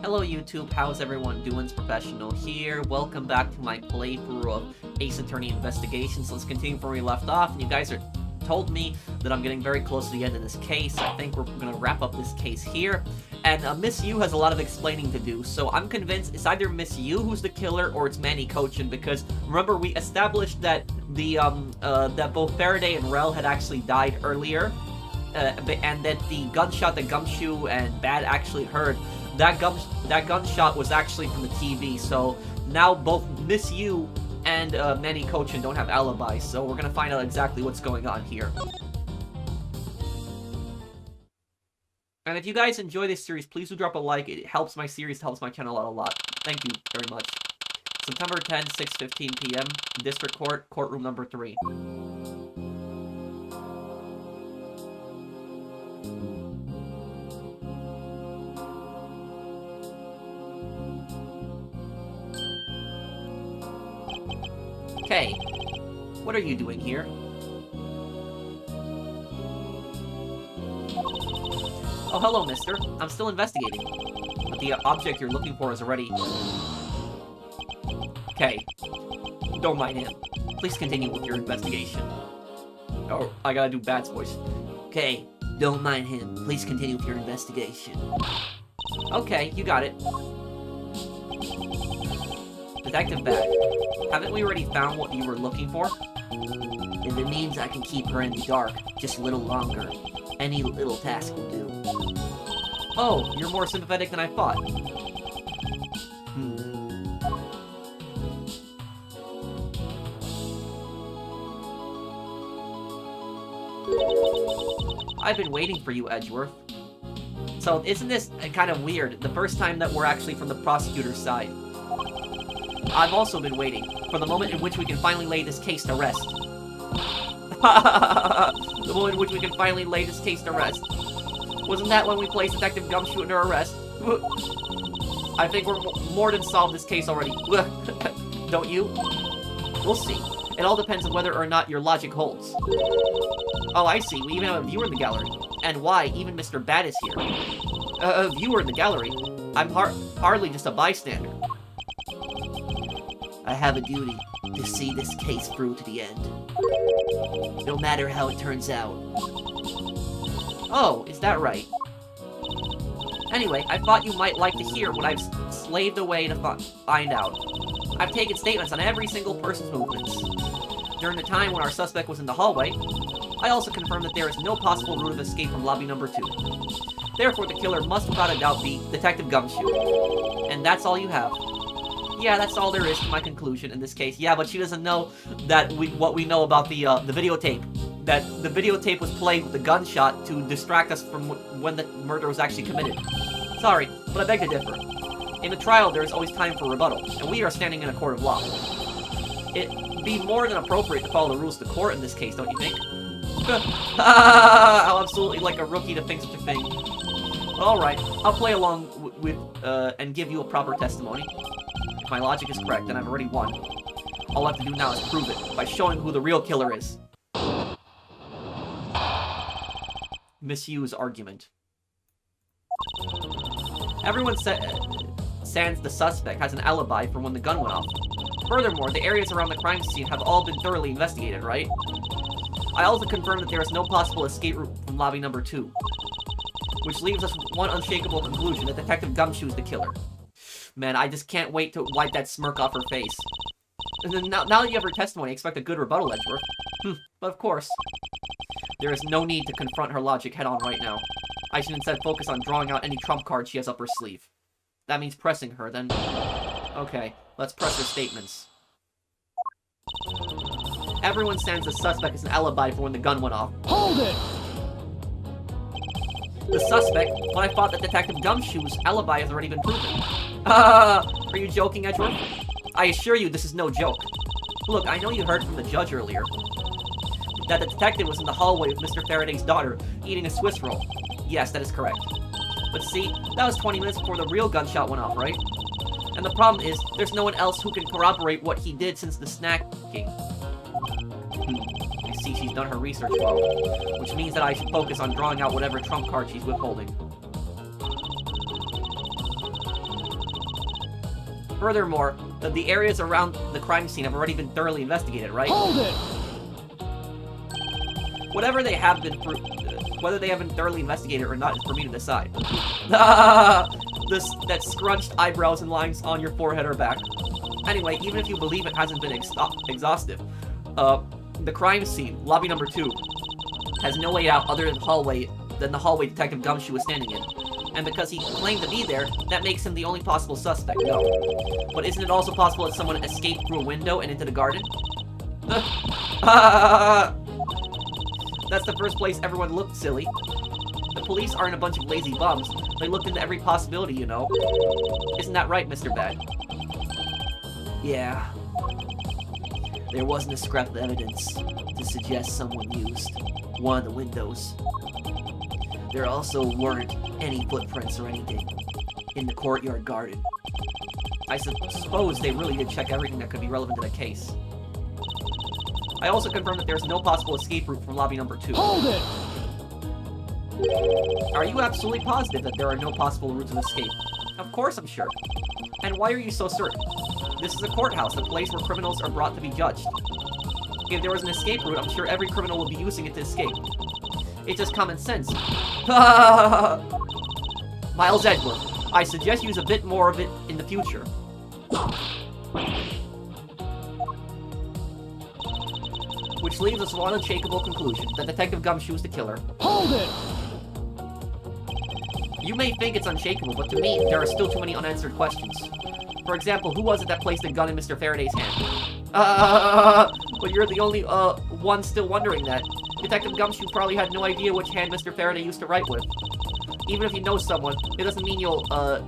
Hello YouTube, how's everyone doing? It's Professional here. Welcome back to my playthrough of Ace Attorney Investigations. Let's continue from where we left off, and you guys told me that I'm getting very close to the end of this case. I think we're gonna wrap up this case here. And Miss Yu has a lot of explaining to do, so I'm convinced it's either Miss Yu who's the killer or it's Manny Cochin, because remember we established that that both Faraday and Rel had actually died earlier, and that the gunshot that Gumshoe and Bad actually heard, that gunshot was actually from the TV. So now both Miss Yu and Manny Cochin don't have alibis, so we're gonna find out exactly what's going on here. And if you guys enjoy this series, please do drop a like. It helps my series, helps my channel out a lot. Thank you very much. September 10, 6:15 p.m. District Court, courtroom number 3. Okay, what are you doing here? Oh, hello, mister. I'm still investigating. But the object you're looking for is already... Okay. Don't mind him. Please continue with your investigation. Oh, I gotta do Bad's voice. Okay, don't mind him. Please continue with your investigation. Okay, you got it. Detective Bad, haven't we already found what you were looking for? If it means I can keep her in the dark just a little longer, any little task will do. Oh, you're more sympathetic than I thought. I've been waiting for you, Edgeworth. So, isn't this kind of weird? The first time that we're actually from the prosecutor's side. I've also been waiting for the moment in which we can finally lay this case to rest. The moment in which we can finally lay this case to rest. Wasn't that when we placed Detective Gumshoe under arrest? I think we're more than solved this case already. Don't you? We'll see. It all depends on whether or not your logic holds. Oh, I see. We even have a viewer in the gallery. And why? Even Mr. Bad is here. A viewer in the gallery? I'm hardly just a bystander. I have a duty to see this case through to the end. No matter how it turns out. Oh, is that right? Anyway, I thought you might like to hear what I've slaved away to find out. I've taken statements on every single person's movements. During the time when our suspect was in the hallway, I also confirmed that there is no possible route of escape from lobby number 2. Therefore, the killer must without a doubt be Detective Gumshoe. And that's all you have. Yeah, that's all there is to my conclusion in this case. Yeah, but she doesn't know that what we know about the videotape. That the videotape was played with the gunshot to distract us from when the murder was actually committed. Sorry, but I beg to differ. In a trial, there is always time for rebuttal, and we are standing in a court of law. It'd be more than appropriate to follow the rules of the court in this case, don't you think? I'm absolutely like a rookie to think such a thing. Alright, I'll play along with and give you a proper testimony. If my logic is correct, then I've already won. All I have to do now is prove it, by showing who the real killer is. Miss Yu's argument. Everyone sans the suspect has an alibi for when the gun went off. Furthermore, the areas around the crime scene have all been thoroughly investigated, right? I also confirmed that there is no possible escape route from lobby number 2. Which leaves us with one unshakable conclusion, that Detective Gumshoe is the killer. Man, I just can't wait to wipe that smirk off her face. And then now that you have her testimony, I expect a good rebuttal, Edgeworth. But of course. There is no need to confront her logic head-on right now. I should instead focus on drawing out any trump card she has up her sleeve. That means pressing her, then... Okay, let's press her statements. Everyone stands the suspect as an alibi for when the gun went off. Hold it! The suspect, when I thought that Detective Gumshoe's alibi has already been proven. Are you joking, Edgeworth? I assure you this is no joke. Look, I know you heard from the judge earlier that the detective was in the hallway with Mr. Faraday's daughter, eating a Swiss roll. Yes, that is correct. But see, that was 20 minutes before the real gunshot went off, right? And the problem is, there's no one else who can corroborate what he did since the snacking. I see she's done her research well, which means that I should focus on drawing out whatever trump card she's withholding. Furthermore, the areas around the crime scene have already been thoroughly investigated, right? Hold it! Whether they have been thoroughly investigated or not is for me to decide. That scrunched eyebrows and lines on your forehead are back. Anyway, even if you believe it hasn't been exhaustive, the crime scene, lobby number 2, has no way out other than the hallway Detective Gumshoe was standing in. And because he claimed to be there, that makes him the only possible suspect, no. But isn't it also possible that someone escaped through a window and into the garden? That's the first place everyone looked, silly. The police aren't a bunch of lazy bums. They looked into every possibility, you know. Isn't that right, Mr. Bad? Yeah. There wasn't a scrap of evidence to suggest someone used one of the windows. There also weren't any footprints or anything in the courtyard garden. I suppose they really did check everything that could be relevant to the case. I also confirmed that there's no possible escape route from lobby number 2. Hold it! Are you absolutely positive that there are no possible routes of escape? Of course I'm sure. And why are you so certain? This is a courthouse, a place where criminals are brought to be judged. If there was an escape route, I'm sure every criminal would be using it to escape. It's just common sense. Miles Edgeworth, I suggest you use a bit more of it in the future. Which leaves us with one unshakable conclusion, that Detective Gumshoe is the killer. Hold it! You may think it's unshakable, but to me, there are still too many unanswered questions. For example, who was it that placed the gun in Mr. Faraday's hand? But you're the only, one still wondering that. Detective Gumshoe probably had no idea which hand Mr. Faraday used to write with. Even if you know someone, it doesn't mean you'll,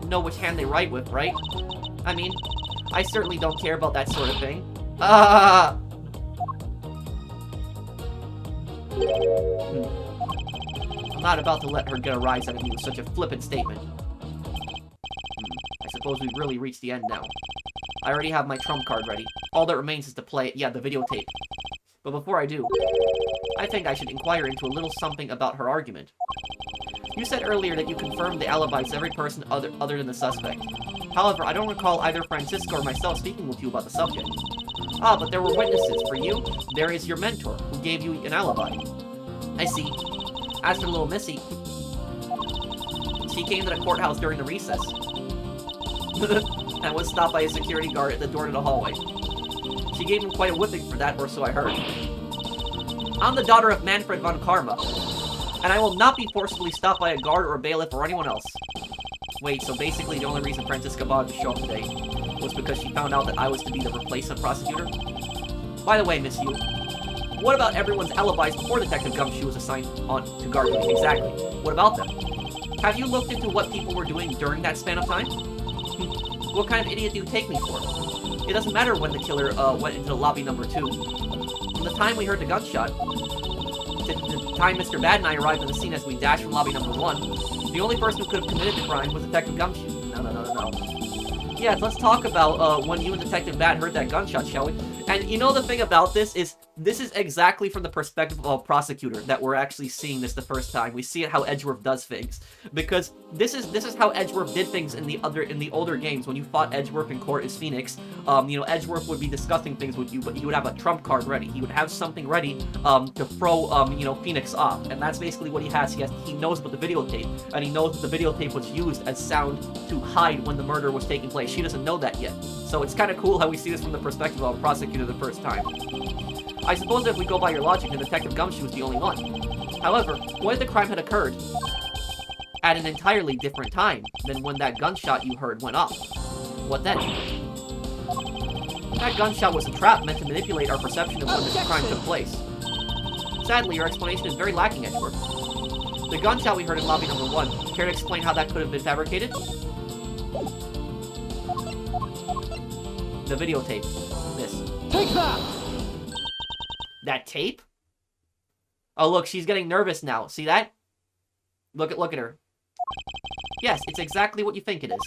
know which hand they write with, right? I mean, I certainly don't care about that sort of thing. I'm not about to let her get a rise out of you with such a flippant statement. I suppose we've really reached the end now. I already have my trump card ready. All that remains is to play, the videotape. But before I do, I think I should inquire into a little something about her argument. You said earlier that you confirmed the alibis of every person other than the suspect. However, I don't recall either Francisco or myself speaking with you about the subject. Ah, but there were witnesses. For you, there is your mentor, who gave you an alibi. I see. As for little Missy, she came to the courthouse during the recess. And was stopped by a security guard at the door to the hallway. She gave him quite a whipping for that, or so I heard. I'm the daughter of Manfred von Karma, and I will not be forcibly stopped by a guard or a bailiff or anyone else. Wait, so basically the only reason Francisca bothered to show up today was because she found out that I was to be the replacement prosecutor? By the way, Miss Yu, what about everyone's alibis before Detective Gumshoe was assigned to guard duty? Exactly. What about them? Have you looked into what people were doing during that span of time? What kind of idiot do you take me for? It doesn't matter when the killer went into lobby number 2. From the time we heard the gunshot, to the time Mr. Bad and I arrived on the scene as we dashed from lobby number 1, the only person who could have committed the crime was Detective Gumshoe. No. Yeah, let's talk about when you and Detective Bad heard that gunshot, shall we? And you know the thing about this is exactly from the perspective of a prosecutor that we're actually seeing this the first time. We see it how Edgeworth does things. Because this is how Edgeworth did things in the older games. When you fought Edgeworth in court as Phoenix, Edgeworth would be discussing things with you, but he would have a trump card ready. He would have something ready to throw Phoenix off. And that's basically what he has. He knows about the videotape, and he knows that the videotape was used as sound to hide when the murder was taking place. She doesn't know that yet. So it's kind of cool how we see this from the perspective of a prosecutor the first time. I suppose if we go by your logic, then Detective Gumshoe was the only one. However, what if the crime had occurred at an entirely different time than when that gunshot you heard went off? What then? That gunshot was a trap meant to manipulate our perception of when this crime took place. Sadly, your explanation is very lacking, Edgeworth. The gunshot we heard in lobby number 1, care to explain how that could have been fabricated? The videotape. This. Take that! That tape? Oh, look, she's getting nervous now. See that? Look at her. Yes, it's exactly what you think it is.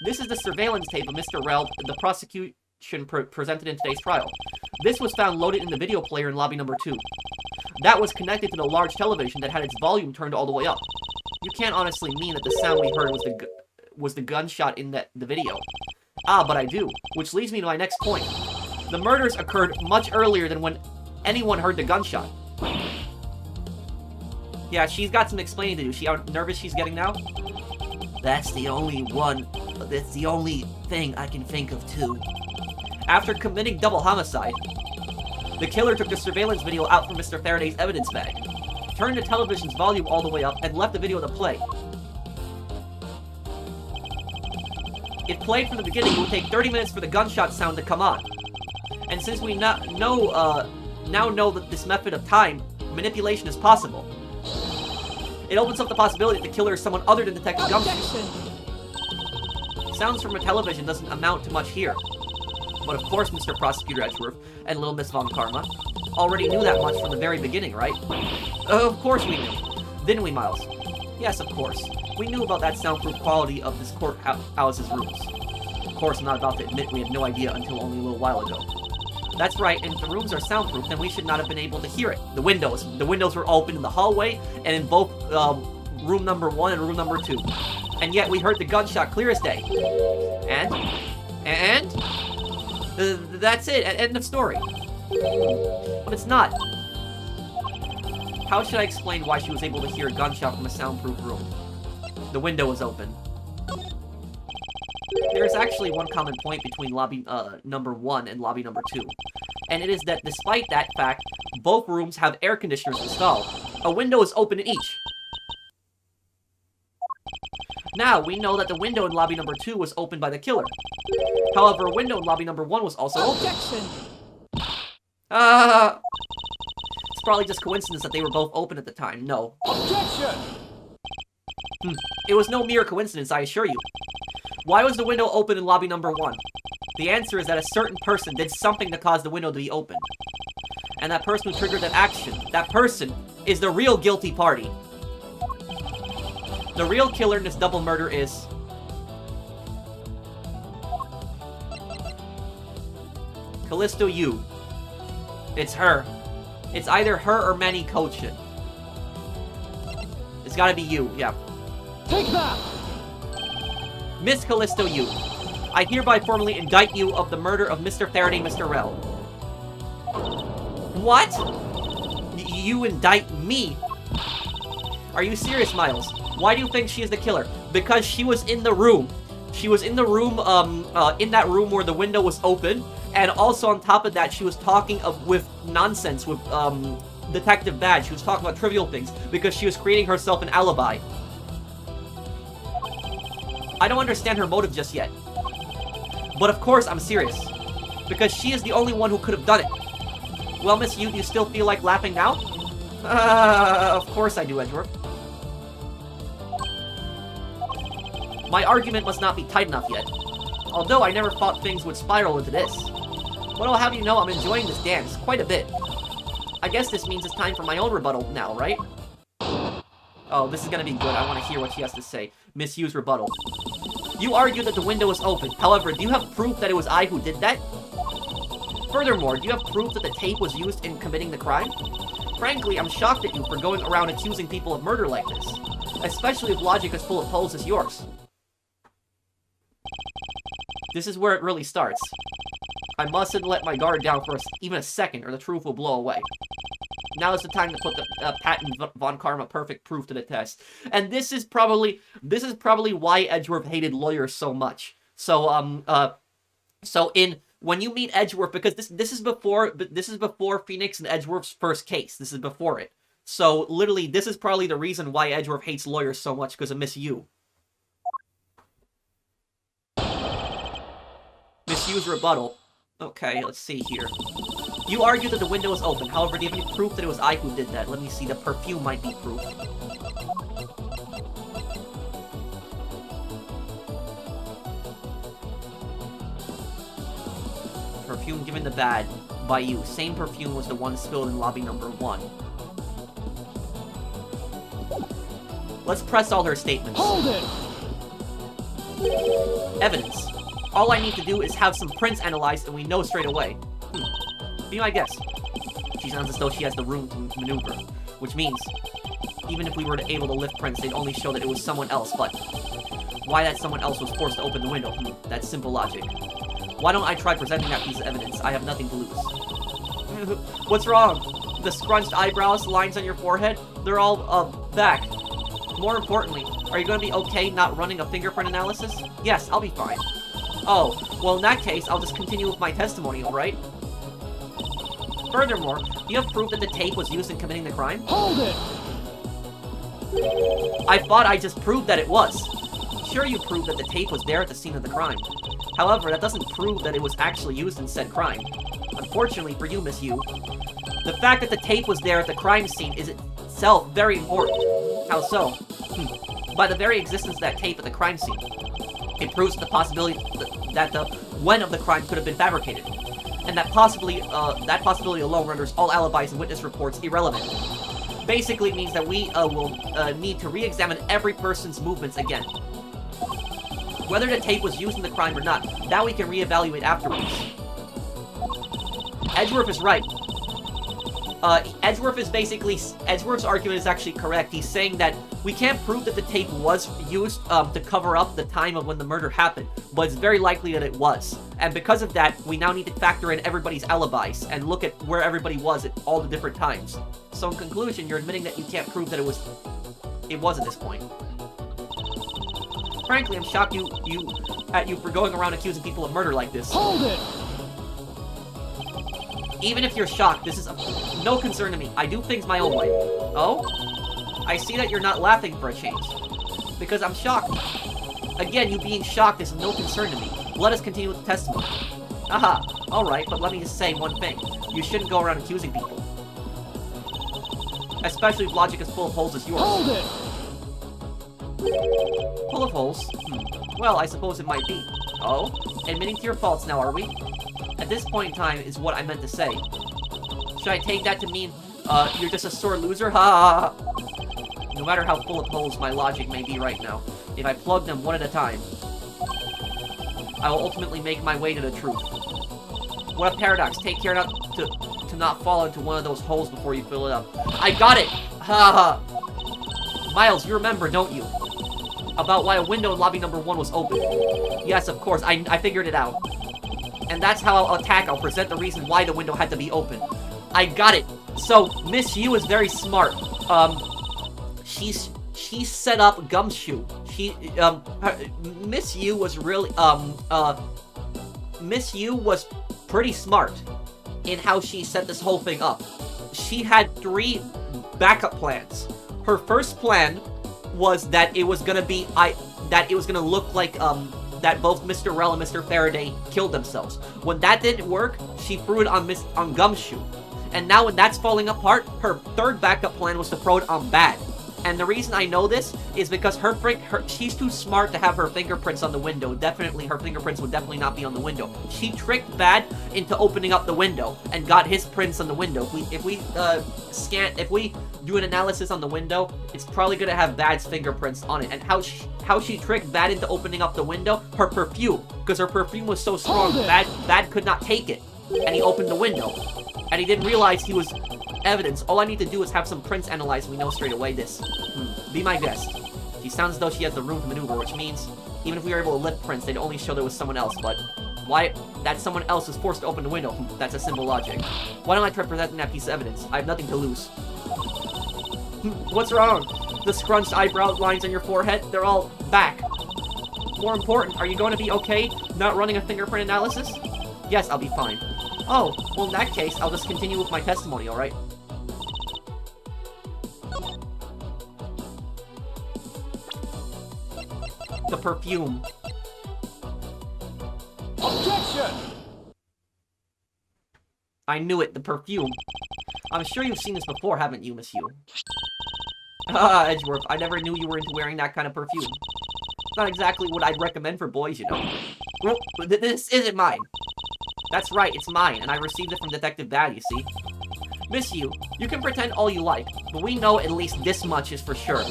This is the surveillance tape of Mr. Reld the prosecution presented in today's trial. This was found loaded in the video player in lobby number 2. That was connected to the large television that had its volume turned all the way up. You can't honestly mean that the sound we heard was the gunshot in the video. Ah, but I do. Which leads me to my next point. The murders occurred much earlier than when anyone heard the gunshot. Yeah, she's got some explaining to do. See how nervous she's getting now? That's the only thing I can think of, too. After committing double homicide, the killer took the surveillance video out from Mr. Faraday's evidence bag, turned the television's volume all the way up, and left the video to play. It played from the beginning. It would take 30 minutes for the gunshot sound to come on. And since we now know that this method of time manipulation is possible, it opens up the possibility that the killer is someone other than Detective Gumshoe. Sounds from a television doesn't amount to much here. But of course, Mr. Prosecutor Edgeworth and Little Miss Von Karma already knew that much from the very beginning, right? Of course we knew. Didn't we, Miles? Yes, of course. We knew about that soundproof quality of this courthouse's rooms. Of course, I'm not about to admit we had no idea until only a little while ago. That's right, and if the rooms are soundproof, then we should not have been able to hear it. The windows were open in the hallway, and in both room number 1 and room number 2. And yet we heard the gunshot clear as day. And? That's it, end of story. But it's not. How should I explain why she was able to hear a gunshot from a soundproof room? The window was open. There is actually one common point between lobby number 1 and lobby number 2. And it is that despite that fact, both rooms have air conditioners installed. A window is open in each. Now, we know that the window in lobby number 2 was opened by the killer. However, a window in lobby number 1 was also open. Objection! It's probably just coincidence that they were both open at the time. No. Objection! It was no mere coincidence, I assure you. Why was the window open in lobby number 1? The answer is that a certain person did something to cause the window to be open. And that person who triggered that action, that person, is the real guilty party. The real killer in this double murder is... Callisto Yu. It's her. It's either her or Manny Kochin. It's gotta be you, yeah. Take that! Miss Callisto Yu, I hereby formally indict you of the murder of Mr. Faraday, Mr. Rell. What? You indict me? Are you serious, Miles? Why do you think she is the killer? Because she was in the room. She was in the room, in that room where the window was open, and also on top of that, she was talking with nonsense with, Detective Badge. She was talking about trivial things, because she was creating herself an alibi. I don't understand her motive just yet. But of course, I'm serious. Because she is the only one who could have done it. Well, Miss Yu, do you still feel like laughing now? Of course I do, Edgeworth. My argument must not be tight enough yet. Although I never thought things would spiral into this. But I'll have you know I'm enjoying this dance quite a bit. I guess this means it's time for my own rebuttal now, right? Oh, this is gonna be good. I want to hear what she has to say. Miss Yu's rebuttal. You argue that the window was open. However, do you have proof that it was I who did that? Furthermore, do you have proof that the tape was used in committing the crime? Frankly, I'm shocked at you for going around accusing people of murder like this. Especially if logic as full of holes as yours. This is where it really starts. I mustn't let my guard down for even a second, or the truth will blow away. Now is the time to put the patent Von Karma perfect proof to the test. And this is probably why Edgeworth hated lawyers so much. So when you meet Edgeworth, because this is before Phoenix and Edgeworth's first case. This is before it. So literally, this is probably the reason why Edgeworth hates lawyers so much, because of Miss Yu. Miss Yu's rebuttal. Okay, let's see here. You argue that the window was open. However, do you have any proof that it was I who did that? Let me see. The perfume might be proof. Perfume given to Bad by you. Same perfume was the one spilled in lobby number 1. Let's press all her statements. Hold it! Evidence. All I need to do is have some prints analyzed and we know straight away. Be my guess. She sounds as though she has the room to maneuver. Which means, even if we were able to lift prints, they'd only show that it was someone else, but... why that someone else was forced to open the window. That's simple logic. Why don't I try presenting that piece of evidence? I have nothing to lose. What's wrong? The scrunched eyebrows, lines on your forehead, they're all, back. More importantly, are you gonna be okay not running a fingerprint analysis? Yes, I'll be fine. Oh, well in that case, I'll just continue with my testimony, alright? Furthermore, you have proof that the tape was used in committing the crime? Hold it! I thought I just proved that it was. Sure, you proved that the tape was there at the scene of the crime. However, that doesn't prove that it was actually used in said crime. Unfortunately for you, Miss Yu, the fact that the tape was there at the crime scene is itself very important. How so? By the very existence of that tape at the crime scene, it proves the possibility that the when of the crime could have been fabricated. And that possibility alone renders all alibis and witness reports irrelevant. Basically means that we will need to re-examine every person's movements again. Whether the tape was used in the crime or not, that we can re-evaluate afterwards. Edgeworth is right. Edgeworth's argument is actually correct. He's saying that we can't prove that the tape was used to cover up the time of when the murder happened, but it's very likely that it was. And because of that, we now need to factor in everybody's alibis and look at where everybody was at all the different times. So in conclusion, you're admitting that you can't prove that it was at this point. Frankly, I'm shocked at you for going around accusing people of murder like this. Hold it! Even if you're shocked, this is no concern to me. I do things my own way. Oh? I see that you're not laughing for a change. Because I'm shocked. Again, you being shocked is no concern to me. Let us continue with the testimony. Aha, alright, but let me just say one thing. You shouldn't go around accusing people. Especially if logic is full of holes as yours. Hold it! Full of holes? Well, I suppose it might be. Oh? Admitting to your faults now, are we? At this point in time is what I meant to say. Should I take that to mean, you're just a sore loser? Ha! No matter how full of holes my logic may be right now, if I plug them one at a time, I will ultimately make my way to the truth. What a paradox. Take care not to not fall into one of those holes before you fill it up. I got it! Ha ha! Miles, you remember, don't you? About why a window in lobby number 1 was open. Yes, of course, I figured it out. And that's how I'll present the reason why the window had to be open. I got it. So, Miss Yu is very smart. She set up Gumshoe. Miss Yu was really, Miss Yu was pretty smart in how she set this whole thing up. She had 3 backup plans. Her first plan was that it was gonna be, that it was gonna look like, that both Mr. Rell and Mr. Faraday killed themselves. When that didn't work, she threw it on Gumshoe. And now when that's falling apart, her third backup plan was to throw it on Bad. And the reason I know this is because she's too smart to have her fingerprints on the window. Definitely, her fingerprints would definitely not be on the window. She tricked Bad into opening up the window and got his prints on the window. If we do an analysis on the window, it's probably gonna have Bad's fingerprints on it. And how she tricked Bad into opening up the window? Her perfume, because her perfume was so strong, Bad could not take it, and he opened the window, and he didn't realize he was evidence. All I need to do is have some prints analyzed, and we know straight away this. Be my guest. She sounds as though she has the room to maneuver, which means even if we were able to lift prints, they'd only show there was someone else, but why that someone else was forced to open the window? That's a simple logic. Why don't I try presenting that piece of evidence? I have nothing to lose. What's wrong? The scrunched eyebrow lines on your forehead, they're all back. More important, are you going to be okay not running a fingerprint analysis? Yes, I'll be fine. Oh, well in that case, I'll just continue with my testimony, alright? The perfume. Objection! I knew it, the perfume. I'm sure you've seen this before, haven't you, Miss Yu? Ah, Edgeworth, I never knew you were into wearing that kind of perfume. It's not exactly what I'd recommend for boys, you know. Well, this isn't mine. That's right, it's mine, and I received it from Detective Bad, you see. Miss Yu, you can pretend all you like, but we know at least this much is for sure.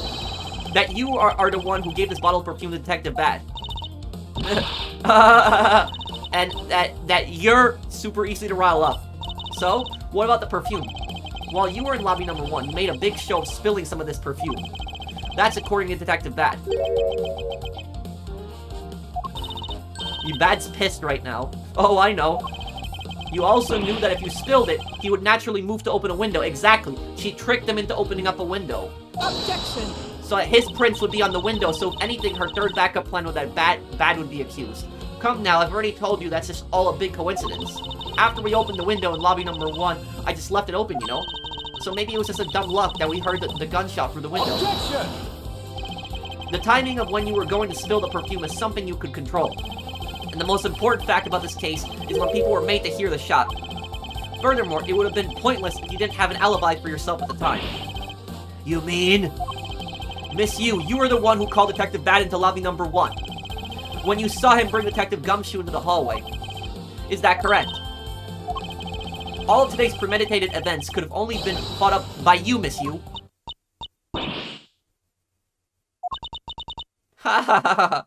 That you are the one who gave this bottle of perfume to Detective Bad. And that you're super easy to rile up. So, what about the perfume? While you were in lobby number 1, you made a big show of spilling some of this perfume. That's according to Detective Bad. Bad's pissed right now. Oh, I know. You also knew that if you spilled it, he would naturally move to open a window. Exactly. She tricked him into opening up a window. Objection! So his prints would be on the window, so if anything, her third backup plan was that Bad would be accused. Come now, I've already told you that's just all a big coincidence. After we opened the window in lobby number 1, I just left it open, you know? So maybe it was just a dumb luck that we heard the gunshot through the window. Objection! The timing of when you were going to spill the perfume is something you could control. And the most important fact about this case is when people were made to hear the shot. Furthermore, it would have been pointless if you didn't have an alibi for yourself at the time. You mean? Miss Yu, you were the one who called Detective Bad into lobby number 1. When you saw him bring Detective Gumshoe into the hallway. Is that correct? All of today's premeditated events could have only been thought up by you, Miss Yu. Ha ha ha ha.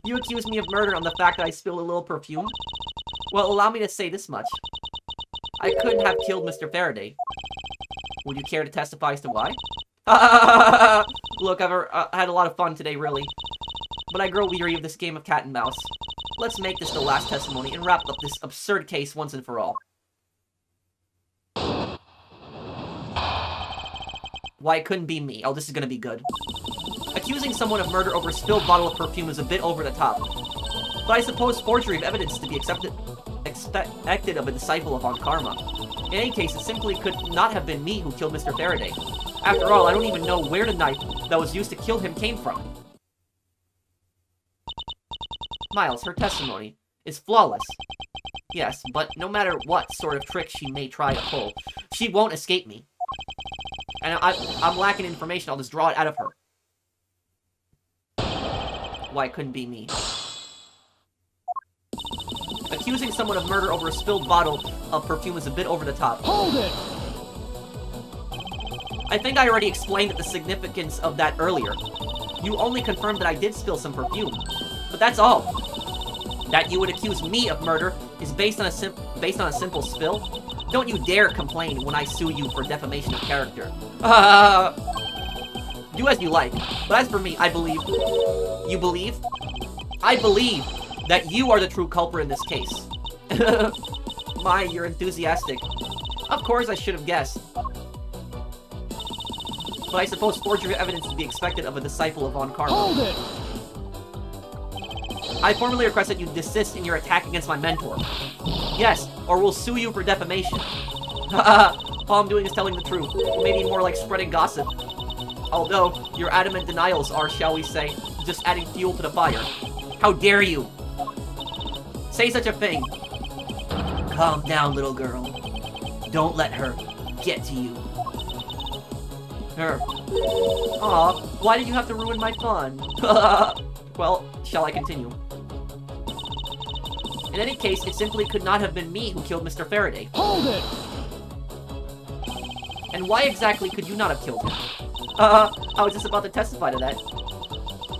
You accuse me of murder on the fact that I spilled a little perfume? Well, allow me to say this much. I couldn't have killed Mr. Faraday. Would you care to testify as to why? Look, I've had a lot of fun today, really. But I grow weary of this game of cat and mouse. Let's make this the last testimony and wrap up this absurd case once and for all. Why, it couldn't be me. Oh, this is gonna be good. Accusing someone of murder over a spilled bottle of perfume is a bit over the top. But I suppose forgery of evidence is to be expected of a disciple of Von Karma. In any case, it simply could not have been me who killed Mr. Faraday. After all, I don't even know where the knife that was used to kill him came from. Miles, her testimony is flawless. Yes, but no matter what sort of trick she may try to pull, she won't escape me. And I'm lacking information, I'll just draw it out of her. Why, it couldn't be me. Accusing someone of murder over a spilled bottle of perfume is a bit over the top. Hold it! I think I already explained the significance of that earlier. You only confirmed that I did spill some perfume. But that's all. That you would accuse me of murder is based on a simple spill? Don't you dare complain when I sue you for defamation of character. Do as you like. But as for me, I believe... You believe? I believe that you are the true culprit in this case. My, you're enthusiastic. Of course I should have guessed. But I suppose forgery evidence is to be expected of a disciple of Von Karma. Hold it! I formally request that you desist in your attack against my mentor. Yes, or we'll sue you for defamation. All I'm doing is telling the truth. Maybe more like spreading gossip. Although, your adamant denials are, shall we say, just adding fuel to the fire. How dare you! Say such a thing. Calm down, little girl. Don't let her get to you. Her. Aw, why did you have to ruin my fun? Well, shall I continue? In any case, it simply could not have been me who killed Mr. Faraday. Hold it! And why exactly could you not have killed him? I was just about to testify to that.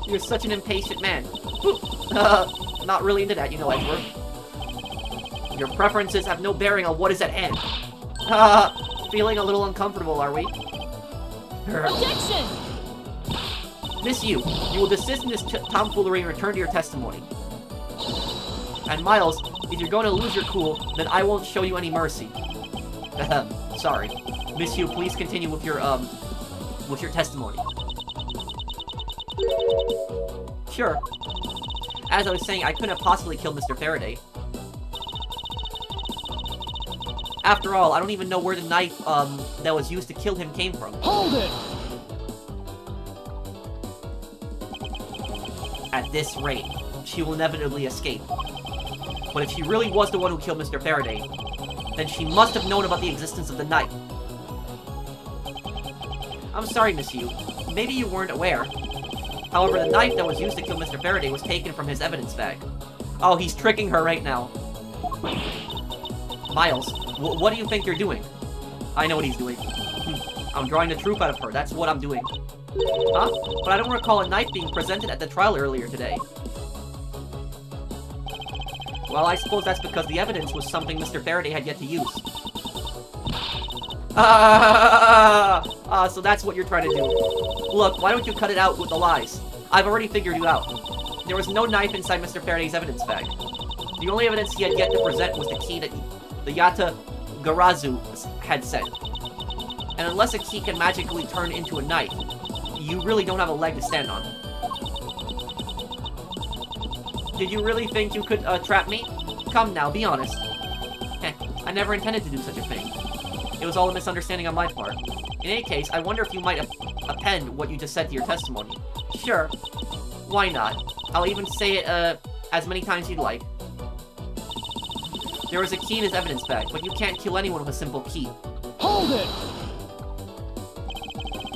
You're such an impatient man. Not really into that, you know, Edgeworth. Your preferences have no bearing on what is at hand. Feeling a little uncomfortable, are we? Objection! Miss Yu, you will desist in this tomfoolery and return to your testimony. And Miles, if you're going to lose your cool, then I won't show you any mercy. Sorry. Miss Yu, please continue with your testimony. Sure. As I was saying, I couldn't have possibly killed Mr. Faraday. After all, I don't even know where the knife, that was used to kill him came from. Hold it! At this rate, she will inevitably escape. But if she really was the one who killed Mr. Faraday, then she must have known about the existence of the knife. I'm sorry, Miss Yu. Maybe you weren't aware. However, the knife that was used to kill Mr. Faraday was taken from his evidence bag. Oh, he's tricking her right now. Miles, what do you think you're doing? I know what he's doing. I'm drawing the truth out of her, that's what I'm doing. Huh? But I don't recall a knife being presented at the trial earlier today. Well, I suppose that's because the evidence was something Mr. Faraday had yet to use. So that's what you're trying to do. Look, why don't you cut it out with the lies? I've already figured you out. There was no knife inside Mr. Faraday's evidence bag. The only evidence he had yet to present was the key that the Yata-Garazu had sent. And unless a key can magically turn into a knife, you really don't have a leg to stand on. Did you really think you could, trap me? Come now, be honest. Heh, I never intended to do such a thing. It was all a misunderstanding on my part. In any case, I wonder if you might append what you just said to your testimony. Sure. Why not? I'll even say it, as many times you'd like. There was a key in his evidence bag, but you can't kill anyone with a simple key. Hold it!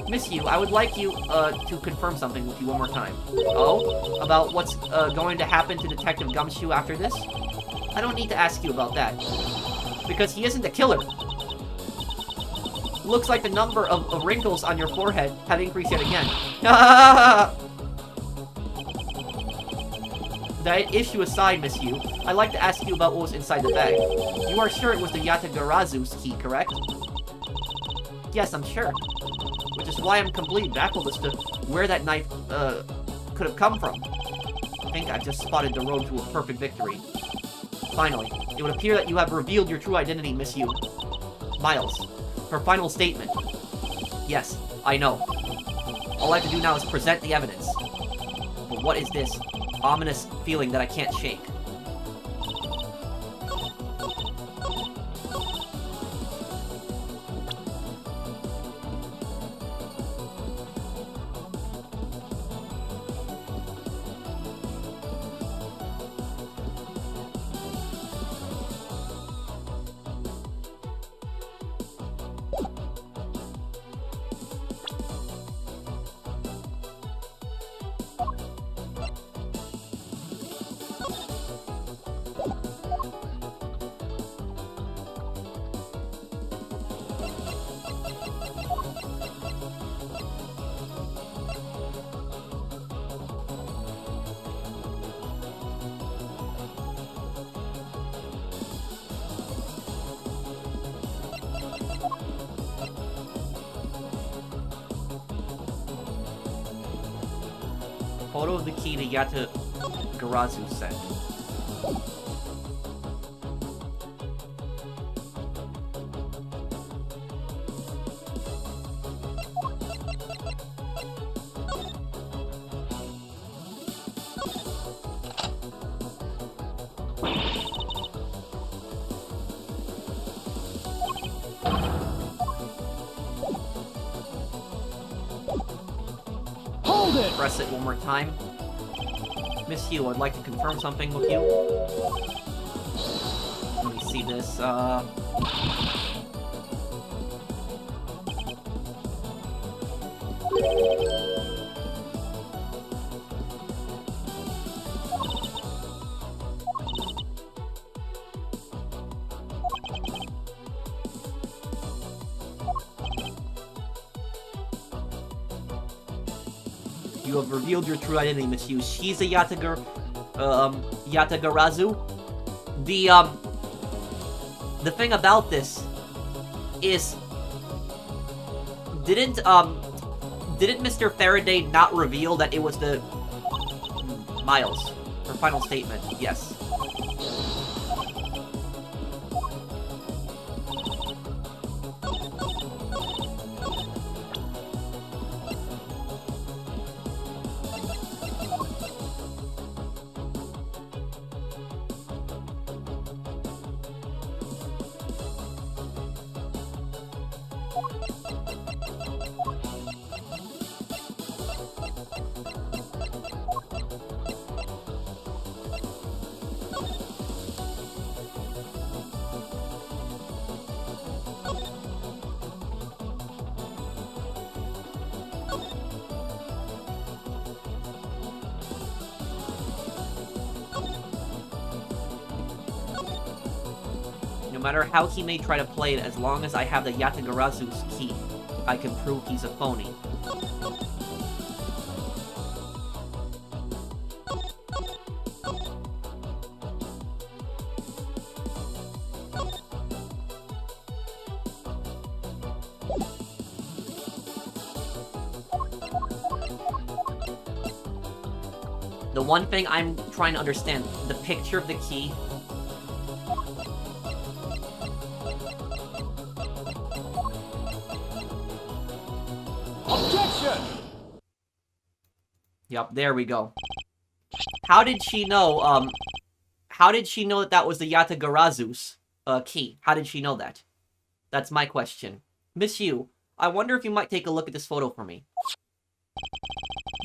Miss Yu, I would like you, to confirm something with you one more time. Oh? About what's, going to happen to Detective Gumshoe after this? I don't need to ask you about that. Because he isn't the killer. Looks like the number of wrinkles on your forehead have increased yet again. That issue aside, Miss Yu, I'd like to ask you about what was inside the bag. You are sure it was the Yata-Garazu's key, correct? Yes, I'm sure. Which is why I'm completely baffled as to where that knife, could have come from. I think I've just spotted the road to a perfect victory. Finally, it would appear that you have revealed your true identity, Miss Yu. Miles, her final statement. Yes, I know. All I have to do now is present the evidence. But what is this ominous feeling that I can't shake? Photo of the key to Yata-Garazu sent. Hold it! Press it one more time. Miss Yu, I'd like to confirm something with you. Let me see this, You have revealed your true identity, Miss Yu. She's a Yata-Garazu. The thing about this is, didn't Mr. Faraday not reveal that it was the Miles? Her final statement, yes. No matter how he may try to play it, as long as I have the Yata-Garazu's key, I can prove he's a phony. The one thing I'm trying to understand, the picture of the key. Objection! Yep, there we go. How did she know, that that was the Yatagarazu's, key? How did she know that? That's my question. Miss Yu, I wonder if you might take a look at this photo for me.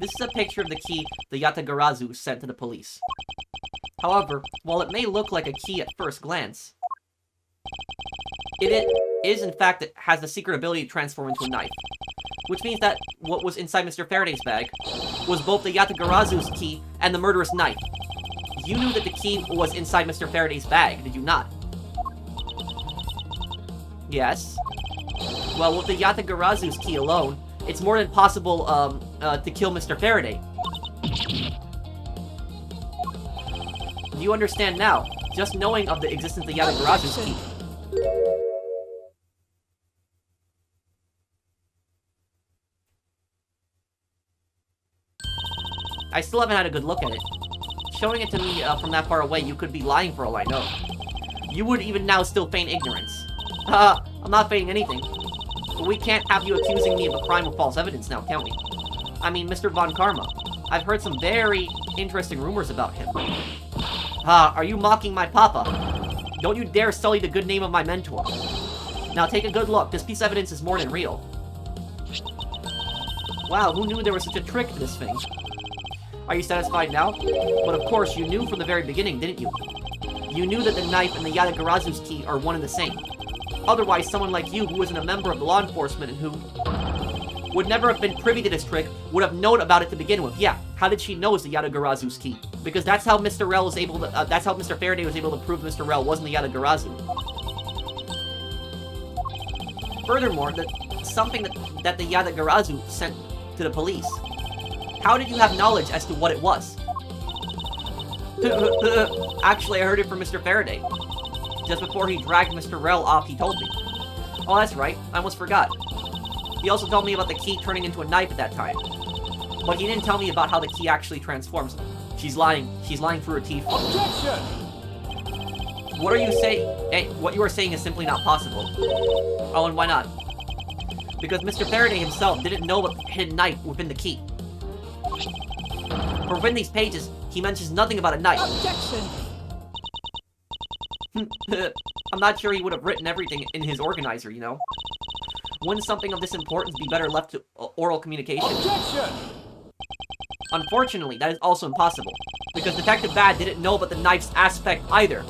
This is a picture of the key the Yatagarazu sent to the police. However, while it may look like a key at first glance, it is in fact it has the secret ability to transform into a knife. Which means that what was inside Mr. Faraday's bag was both the Yatagarazu's key and the murderous knife. You knew that the key was inside Mr. Faraday's bag, did you not? Yes. Well, with the Yatagarazu's key alone, it's more than possible, to kill Mr. Faraday. Do you understand now? Just knowing of the existence of the Yatagarazu's key. I still haven't had a good look at it. Showing it to me from that far away, you could be lying for all I know. You would even now still feign ignorance. I'm not feigning anything. But we can't have you accusing me of a crime with false evidence now, can we? I mean, Mr. Von Karma, I've heard some very interesting rumors about him. Are you mocking my papa? Don't you dare sully the good name of my mentor. Now take a good look. This piece of evidence is more than real. Wow, who knew there was such a trick to this thing? Are you satisfied now? But of course, you knew from the very beginning, didn't you? You knew that the knife and the Yatagarazu's key are one and the same. Otherwise, someone like you, who isn't a member of law enforcement and who would never have been privy to this trick, would have known about it to begin with. Yeah, how did she know it's the Yatagarazu's key? Because that's how Mr. Rel was able to, that's how Mr. Faraday was able to prove Mr. Rel wasn't the Yatagarazu. Furthermore, something that the Yatagarazu sent to the police. How did you have knowledge as to what it was? Actually, I heard it from Mr. Faraday. Just before he dragged Mr. Rel off, he told me. Oh, that's right. I almost forgot. He also told me about the key turning into a knife at that time. But he didn't tell me about how the key actually transforms. She's lying. She's lying through her teeth. Objection! What are you saying? Hey, what you are saying is simply not possible. Oh, and why not? Because Mr. Faraday himself didn't know about the hidden knife within the key. For within these pages, he mentions nothing about a knife. Objection! I'm not sure he would have written everything in his organizer, you know? Wouldn't something of this importance be better left to oral communication? Objection! Unfortunately, that is also impossible, because Detective Bad didn't know about the knife's aspect either.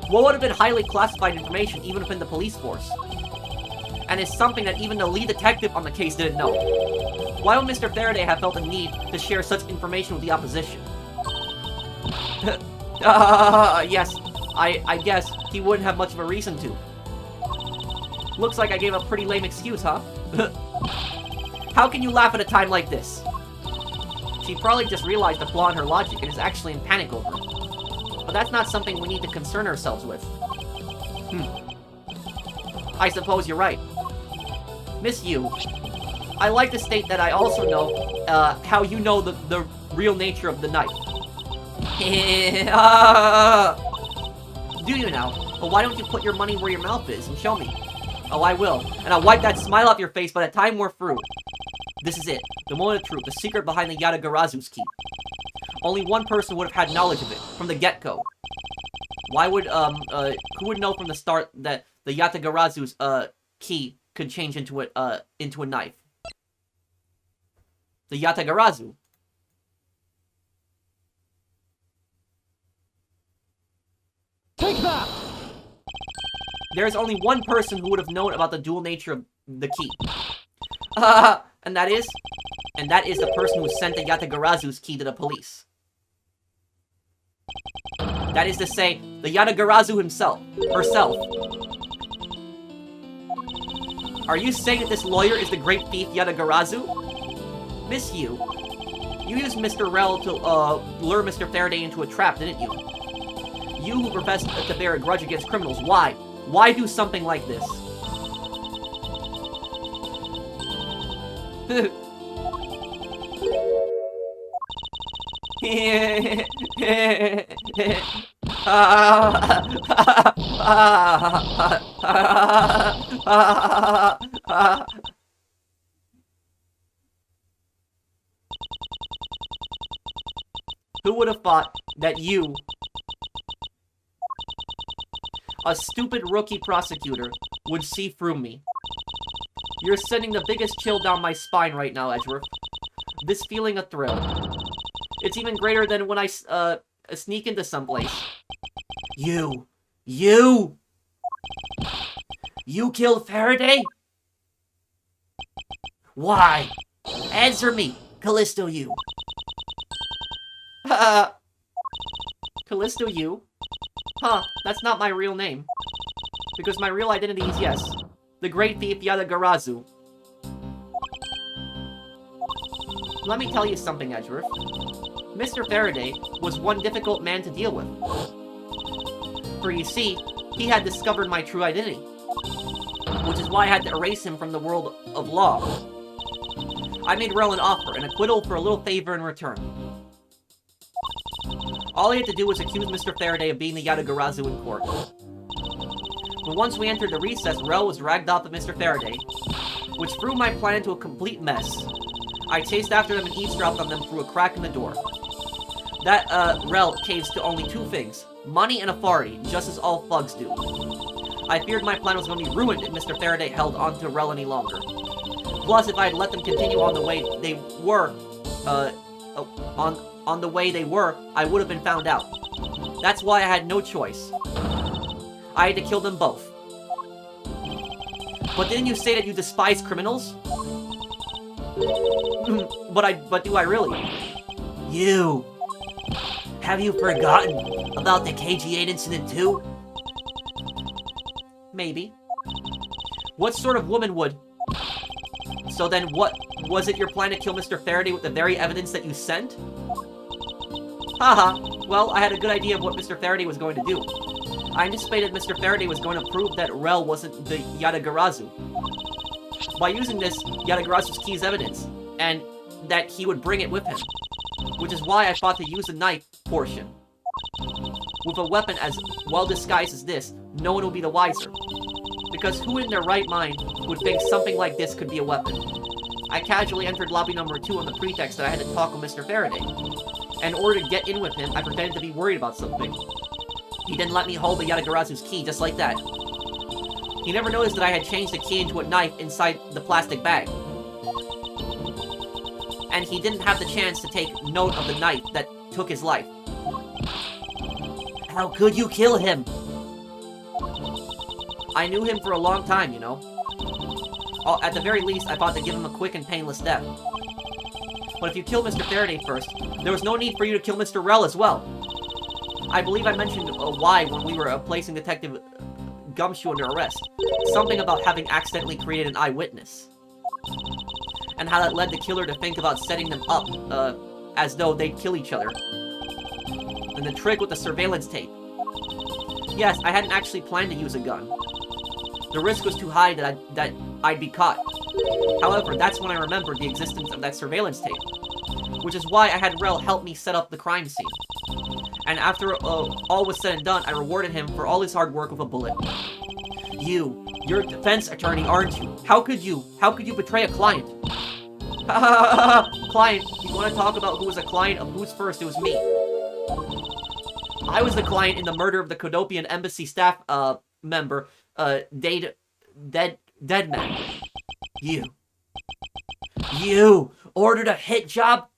What would have been highly classified information even within the police force? And it's something that even the lead detective on the case didn't know. Why would Mr. Faraday have felt a need to share such information with the opposition? Yes, I guess he wouldn't have much of a reason to. Looks like I gave a pretty lame excuse, huh? How can you laugh at a time like this? She probably just realized the flaw in her logic and is actually in panic over it. But that's not something we need to concern ourselves with. I suppose you're right. Miss Yu, I like to state that I also know how you know the real nature of the knife. Do you now? Well, why don't you put your money where your mouth is and show me? Oh, I will. And I'll wipe that smile off your face by the time we're through. This is it. The moment of truth. The secret behind the Yatagarazu's key. Only one person would have had knowledge of it from the get-go. Why would, who would know from the start that the Yatagarazu's, key could change into a knife? The Yatagarazu. Take that! There's only one person who would have known about the dual nature of the key. And that is the person who sent the Yatagarazu's key to the police. That is to say, the Yatagarazu herself. Are you saying that this lawyer is the great thief Yatagarazu? Miss Yu, you used Mr. Rel to, lure Mr. Faraday into a trap, didn't you? You who profess to bear a grudge against criminals, why? Why do something like this? Who would have thought that you, a stupid rookie prosecutor, would see through me? You're sending the biggest chill down my spine right now, Edgeworth. This feeling a thrill. It's even greater than when I sneak into someplace. You killed Faraday? Why? Answer me, Callisto you. Callisto you? Huh, that's not my real name. Because my real identity is, yes, the great thief Yadagarazu. Let me tell you something, Edgeworth. Mr. Faraday was one difficult man to deal with. For you see, he had discovered my true identity. Which is why I had to erase him from the world of law. I made Rel an offer, an acquittal for a little favor in return. All he had to do was accuse Mr. Faraday of being the Yadagarazu in court. But once we entered the recess, Rel was dragged off of Mr. Faraday, which threw my plan into a complete mess. I chased after them and eavesdropped on them through a crack in the door. That, Rel caves to only two things: money and authority, just as all thugs do. I feared my plan was going to be ruined if Mr. Faraday held on to Rel any longer. Plus, if I had let them continue on the way they were, on the way they were, I would have been found out. That's why I had no choice. I had to kill them both. But didn't you say that you despise criminals? But do I really? You! Have you forgotten about the KG8 incident too? Maybe. What sort of woman would? So then what, was it your plan to kill Mr. Faraday with the very evidence that you sent? Haha, well, I had a good idea of what Mr. Faraday was going to do. I anticipated Mr. Faraday was going to prove that Rel wasn't the Yadagarazu. By using this Yadagarazu's key as evidence, and that he would bring it with him. Which is why I thought to use the knife portion. With a weapon as well disguised as this, no one will be the wiser. Because who in their right mind would think something like this could be a weapon? I casually entered lobby number 2 on the pretext that I had to talk with Mr. Faraday. And in order to get in with him, I pretended to be worried about something. He didn't let me hold the Yadagarazu's key just like that. He never noticed that I had changed the key into a knife inside the plastic bag. And he didn't have the chance to take note of the knife that took his life. How could you kill him? I knew him for a long time, you know. At the very least, I thought to give him a quick and painless death. But if you kill Mr. Faraday first, there was no need for you to kill Mr. Rel as well. I believe I mentioned why when we were placing Detective Gumshoe under arrest. Something about having accidentally created an eyewitness. And how that led the killer to think about setting them up, as though they'd kill each other. And the trick with the surveillance tape. Yes, I hadn't actually planned to use a gun. The risk was too high that I'd be caught. However, that's when I remembered the existence of that surveillance tape. Which is why I had Rel help me set up the crime scene. And after all was said and done, I rewarded him for all his hard work with a bullet. You're a defense attorney, aren't you? How could you betray a client? Client, you want to talk about who was a client of who's first? It was me. I was the client in the murder of the Kodopian embassy staff, member, dead man. You ordered a hit job?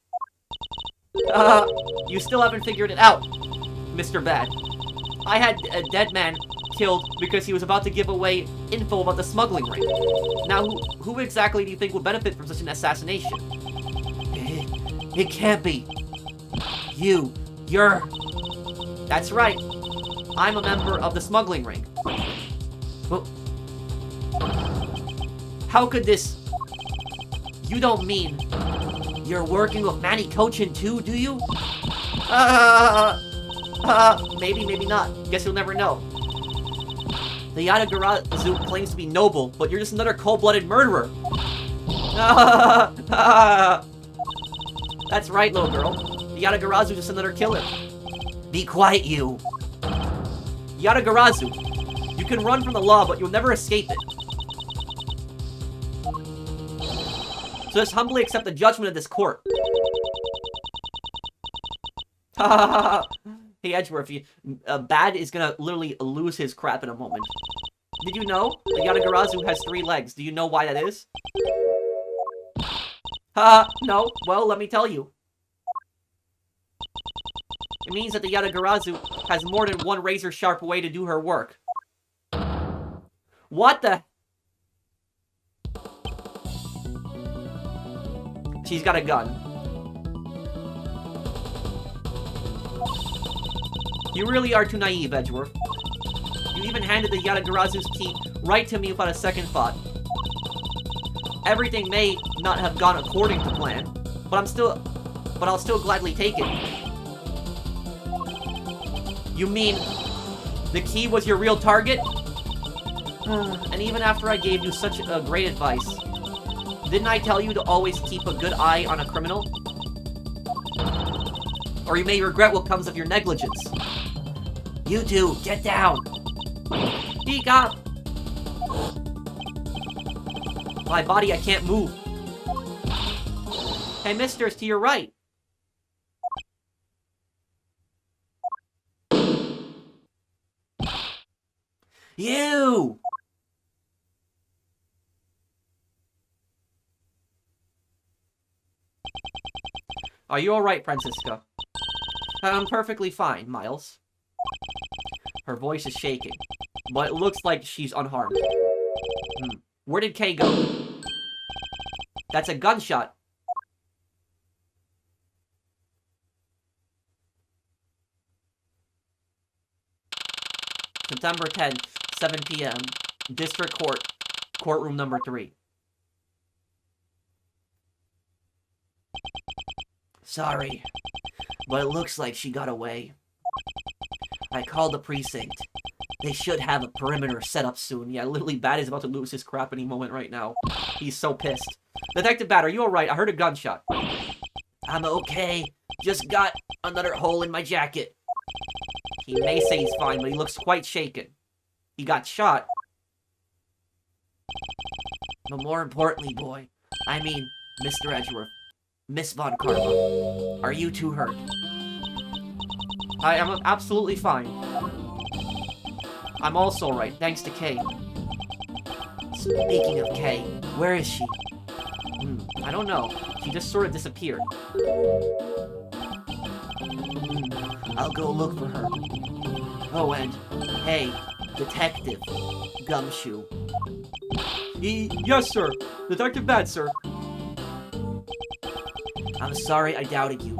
You still haven't figured it out, Mr. Bad. I had a dead man killed because he was about to give away info about the smuggling ring. Now, who exactly do you think would benefit from such an assassination? It can't be. You're... That's right. I'm a member of the smuggling ring. Well, how could this... You don't mean... You're working with Manny Cochin too, do you? Maybe, maybe not. Guess you'll never know. The Yadagarazu claims to be noble, but you're just another cold-blooded murderer. That's right, little girl. The Yatagarazu's just another killer. Be quiet, you. Yatagarazu, you can run from the law, but you'll never escape it. So just humbly accept the judgment of this court. Hey, Edgeworth, Bad is gonna literally lose his crap in a moment. Did you know that Yatagarazu has 3 legs? Do you know why that is? No. Well, let me tell you. It means that the Yatagarazu has more than one razor-sharp way to do her work. What the... She's got a gun. You really are too naive, Edgeworth. You even handed the Yatagarazu's key right to me without a second thought. Everything may not have gone according to plan, but I'll still gladly take it. You mean the key was your real target? And even after I gave you such great advice, didn't I tell you to always keep a good eye on a criminal? Or you may regret what comes of your negligence. You two, get down! Speak up! My body, I can't move. Hey, mister, it's to your right. You! Are you alright, Francisca? I'm perfectly fine, Miles. Her voice is shaking, but it looks like she's unharmed. Where did Kay go? That's a gunshot. September 10th, 7 p.m. District Court, courtroom number 3. Sorry, but it looks like she got away. I called the precinct. They should have a perimeter set up soon. Yeah, literally, Bat is about to lose his crap any moment right now. He's so pissed. Detective Bat, are you alright? I heard a gunshot. I'm okay. Just got another hole in my jacket. He may say he's fine, but he looks quite shaken. He got shot. But more importantly, boy, I mean, Mr. Edgeworth, Miss Von Karma, are you two hurt? I am absolutely fine. I'm also alright, thanks to Kay. Speaking of Kay, where is she? I don't know. She just sort of disappeared. I'll go look for her. Oh, and hey, Detective Gumshoe. Yes, sir. Detective Bad, sir. I'm sorry I doubted you.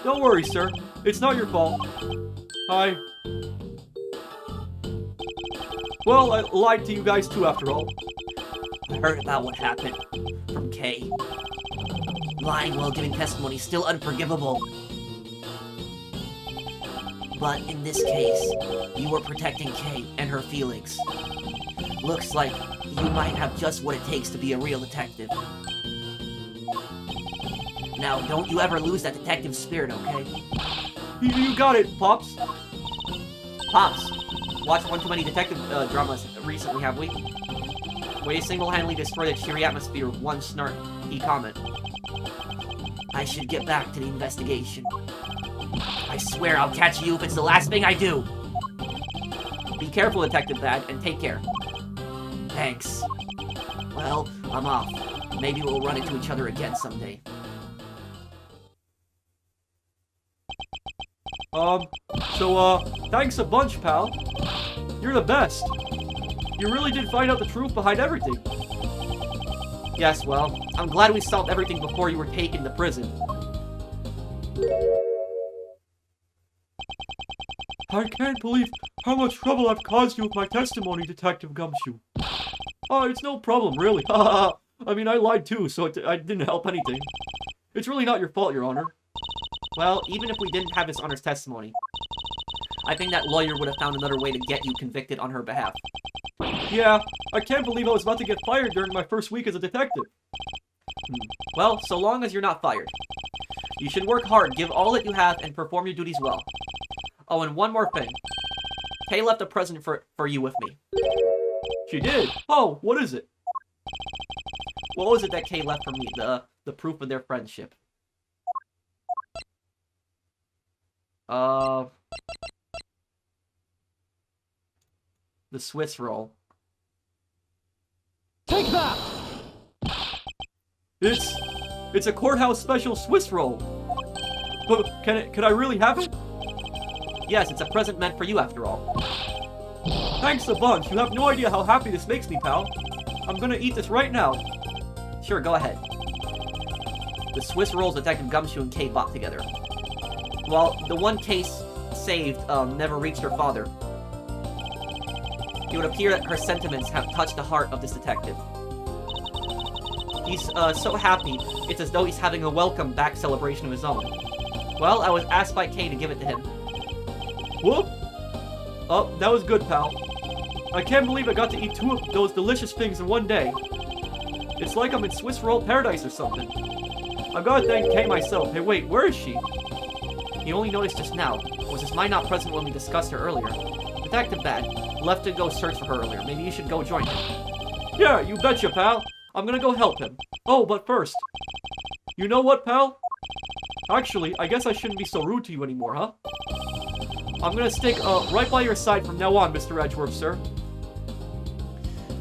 Don't worry, sir. It's not your fault. Hi. Well, I lied to you guys too, after all. I heard about what happened from Kay. Lying while giving testimony is still unforgivable. But in this case, you were protecting Kay and her feelings. Looks like you might have just what it takes to be a real detective. Now, don't you ever lose that detective spirit, okay? You got it, Pops. Pops, watched one too many detective dramas recently, have we? Way single-handedly destroy the cheery atmosphere with one snarky comment. I should get back to the investigation. I swear I'll catch you if it's the last thing I do. Be careful, Detective Bad, and take care. Thanks. Well, I'm off. Maybe we'll run into each other again someday. Thanks a bunch, pal. You're the best. You really did find out the truth behind everything. Yes, well, I'm glad we solved everything before you were taken to prison. I can't believe how much trouble I've caused you with my testimony, Detective Gumshoe. Oh, it's no problem, really. I mean, I lied too, so I didn't help anything. It's really not your fault, Your Honor. Well, even if we didn't have His Honor's testimony, I think that lawyer would have found another way to get you convicted on her behalf. Yeah, I can't believe I was about to get fired during my first week as a detective. Well, so long as you're not fired. You should work hard, give all that you have, and perform your duties well. Oh, and one more thing. Kay left a present for you with me. She did? Oh, what is it? What was it that Kay left for me? The proof of their friendship. The Swiss roll. Take that! It's a courthouse special Swiss roll. But can I really have it? Yes, it's a present meant for you after all. Thanks a bunch. You have no idea how happy this makes me, pal. I'm gonna eat this right now. Sure, go ahead. The Swiss rolls Detective Gumshoe and Kay bought together. While the one case saved never reached her father, it would appear that her sentiments have touched the heart of this detective. He's so happy, it's as though he's having a welcome back celebration of his own. Well, I was asked by Kay to give it to him. Whoop! Oh, that was good, pal. I can't believe I got to eat 2 of those delicious things in one day. It's like I'm in Swiss roll paradise or something. I've gotta thank Kay myself. Hey, wait, where is she? You only noticed just now. Was this mine not present when we discussed her earlier? Detective Bad left to go search for her earlier. Maybe you should go join him. Yeah, you betcha, pal. I'm gonna go help him. Oh, but first. You know what, pal? Actually, I guess I shouldn't be so rude to you anymore, huh? I'm gonna stick right by your side from now on, Mr. Edgeworth, sir.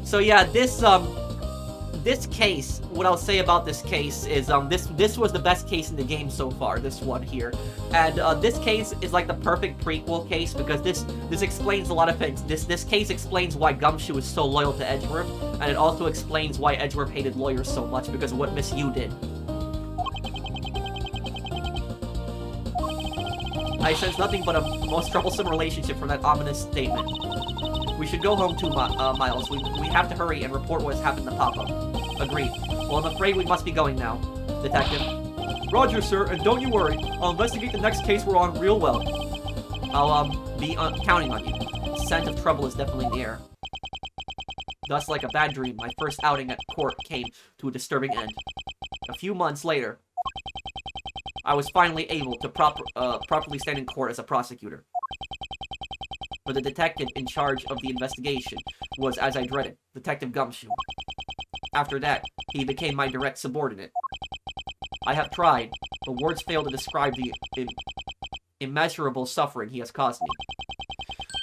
So yeah, this case, what I'll say about this case is this was the best case in the game so far, this one here. And this case is like the perfect prequel case because this explains a lot of things. This case explains why Gumshoe is so loyal to Edgeworth, and it also explains why Edgeworth hated lawyers so much because of what Miss Yu did. I sense nothing but a most troublesome relationship from that ominous statement. We should go home too, Miles. We have to hurry and report what has happened to Papa. Agreed. Well, I'm afraid we must be going now, Detective. Roger, sir, and don't you worry. I'll investigate the next case we're on real well. I'll be counting on you. The scent of trouble is definitely in the air. Thus, like a bad dream, my first outing at court came to a disturbing end. A few months later, I was finally able to properly stand in court as a prosecutor. But the detective in charge of the investigation was, as I dreaded, Detective Gumshoe. After that, he became my direct subordinate. I have tried, but words fail to describe the immeasurable suffering he has caused me.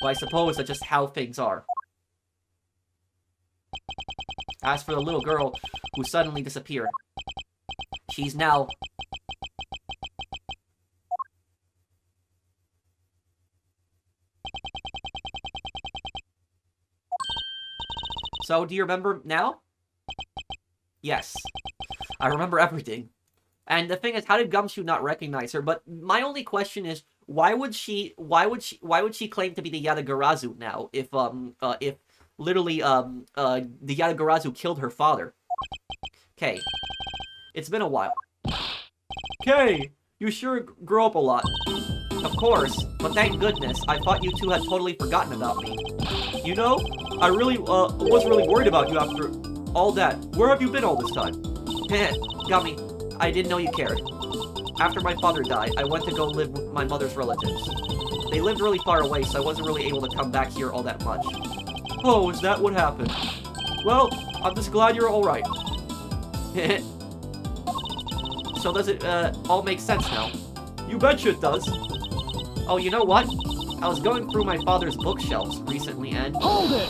But I suppose that's just how things are. As for the little girl who suddenly disappeared, she's now... So, do you remember now? Yes. I remember everything. And the thing is, how did Gumshoe not recognize her? But my only question is, why would she claim to be the Yatagarasu now if literally the Yatagarasu killed her father? Okay. It's been a while. Kay, you sure grow up a lot. Of course, but thank goodness, I thought you two had totally forgotten about me. You know, I really was really worried about you after all that. Where have you been all this time? Gummy, I didn't know you cared. After my father died, I went to go live with my mother's relatives. They lived really far away, so I wasn't really able to come back here all that much. Oh, is that what happened? Well, I'm just glad you're alright. So does it all make sense now? You betcha it does. Oh, you know what? I was going through my father's bookshelves recently and... Hold it!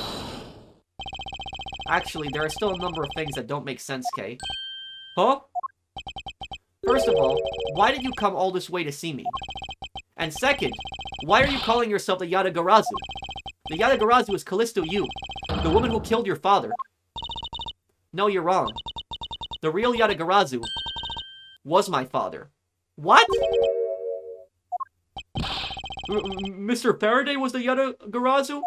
Actually, there are still a number of things that don't make sense, Kay. Huh? First of all, why did you come all this way to see me? And second, why are you calling yourself the Yatagarasu? The Yatagarasu is Callisto Yu, the woman who killed your father. No, you're wrong. The real Yatagarasu was my father. What? Mr. Faraday was the Yatagarasu?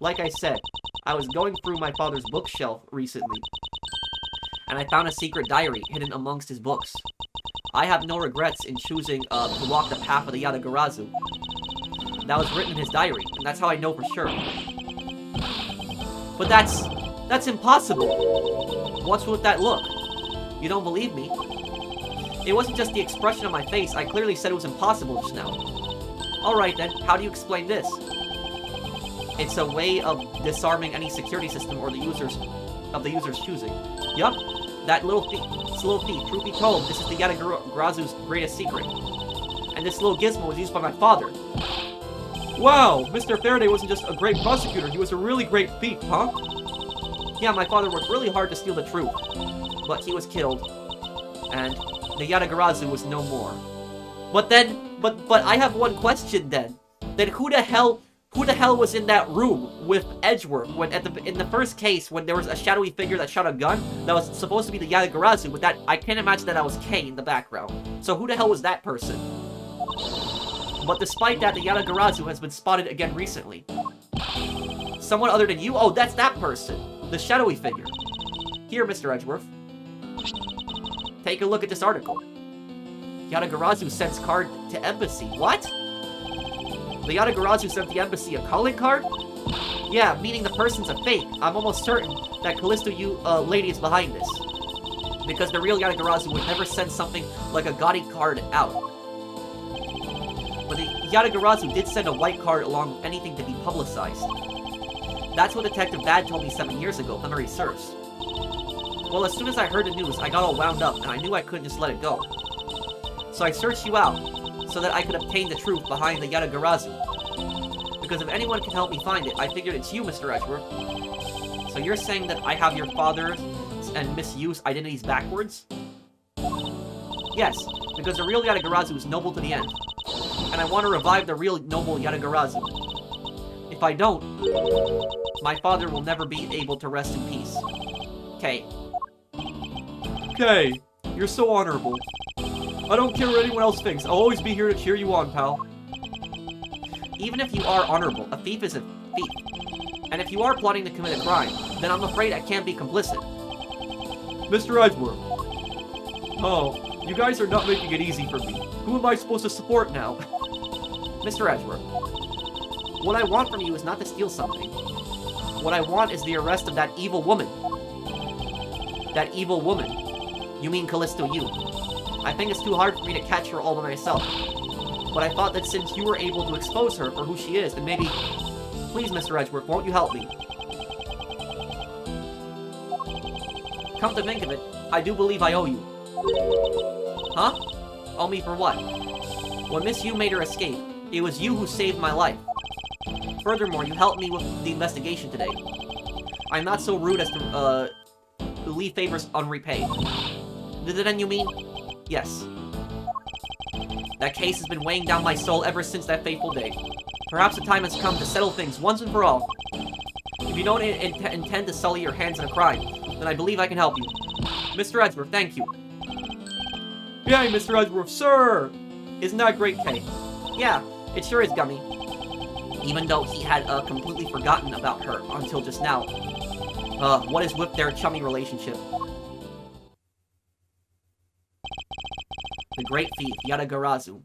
Like I said, I was going through my father's bookshelf recently, and I found a secret diary hidden amongst his books. I have no regrets in choosing to walk the path of the Yatagarasu. That was written in his diary, and that's how I know for sure. But that's impossible. What's with that look? You don't believe me? It wasn't just the expression on my face. I clearly said it was impossible just now. Alright then, how do you explain this? It's a way of disarming any security system or the user's choosing. Yup, that little thief, truth be told, this is the Yatagarazu's greatest secret. And this little gizmo was used by my father. Wow, Mr. Faraday wasn't just a great prosecutor, he was a really great thief, huh? Yeah, my father worked really hard to steal the truth. But he was killed. And the Yatagarazu was no more. But I have one question then. Then who the hell was in that room with Edgeworth when in the first case when there was a shadowy figure that shot a gun that was supposed to be the Yatagarazu, but that I can't imagine that was Kay in the background. So who the hell was that person? But despite that, the Yatagarazu has been spotted again recently. Someone other than you? Oh, that's that person. The shadowy figure. Here, Mr. Edgeworth. Take a look at this article. Yatagarazu sends card to embassy. What? The Yatagarazu sent the embassy a calling card? Yeah, meaning the person's a fake. I'm almost certain that Callisto lady is behind this. Because the real Yatagarazu would never send something like a gaudy card out. But the Yatagarazu did send a white card along with anything to be publicized. That's what Detective Bad told me 7 years ago, if memory serves. Well, as soon as I heard the news, I got all wound up, and I knew I couldn't just let it go. So I searched you out, so that I could obtain the truth behind the Yatagarazu. Because if anyone can help me find it, I figured it's you, Mr. Edgeworth. So you're saying that I have your father's and misuse identities backwards? Yes, because the real Yatagarazu is noble to the end. And I want to revive the real noble Yatagarazu. If I don't, my father will never be able to rest in peace. Kay. Kay, you're so honorable. I don't care what anyone else thinks. I'll always be here to cheer you on, pal. Even if you are honorable, a thief is a thief. And if you are plotting to commit a crime, then I'm afraid I can't be complicit. Mr. Edgeworth. Oh, you guys are not making it easy for me. Who am I supposed to support now? Mr. Edgeworth, what I want from you is not to steal something. What I want is the arrest of that evil woman. That evil woman. You mean Callisto Yu. I think it's too hard for me to catch her all by myself. But I thought that since you were able to expose her for who she is, then maybe... Please, Mr. Edgeworth, won't you help me? Come to think of it, I do believe I owe you. Huh? Owe me for what? When Miss Yu made her escape, it was you who saved my life. Furthermore, you helped me with the investigation today. I'm not so rude as to leave favors unrepaid. Then you mean? Yes. That case has been weighing down my soul ever since that fateful day. Perhaps the time has come to settle things once and for all. If you don't intend to sully your hands in a crime, then I believe I can help you. Mr. Edgeworth, thank you. Yay, Mr. Edgeworth, sir! Isn't that great, Kay? Yeah, it sure is, Gummy. Even though he had completely forgotten about her until just now. What is with their chummy relationship? The great thief, Yatagarazu.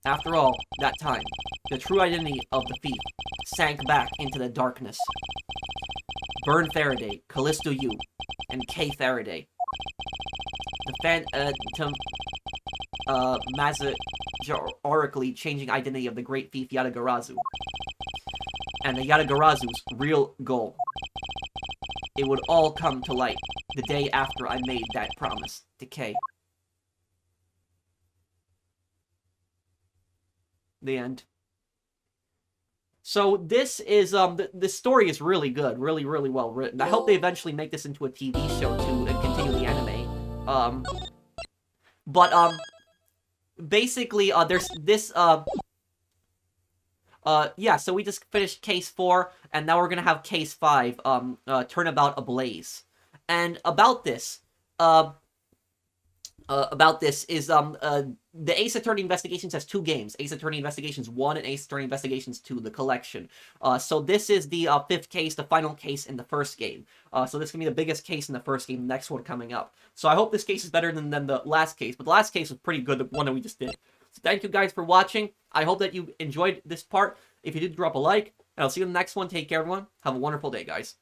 After all, that time, the true identity of the thief sank back into the darkness. Burn Faraday, Callisto Yu, and Kay Faraday. The oracally changing identity of the great thief Yatagarazu. And the Yatagarazu's real goal. It would all come to light the day after I made that promise to Kay. The end. So this is, this story is really good, really, really well written. I hope they eventually make this into a TV show too and continue the anime. Basically, there's this, yeah, so we just finished Case 4, and now we're gonna have Case 5, Turnabout Ablaze. And about this is, the Ace Attorney Investigations has 2 games, Ace Attorney Investigations 1 and Ace Attorney Investigations 2, the collection. So this is the 5th case, the final case in the first game. So this is going to be the biggest case in the first game, the next one coming up. So I hope this case is better than the last case, but the last case was pretty good, the one that we just did. So thank you guys for watching. I hope that you enjoyed this part. If you did, drop a like, and I'll see you in the next one. Take care, everyone. Have a wonderful day, guys.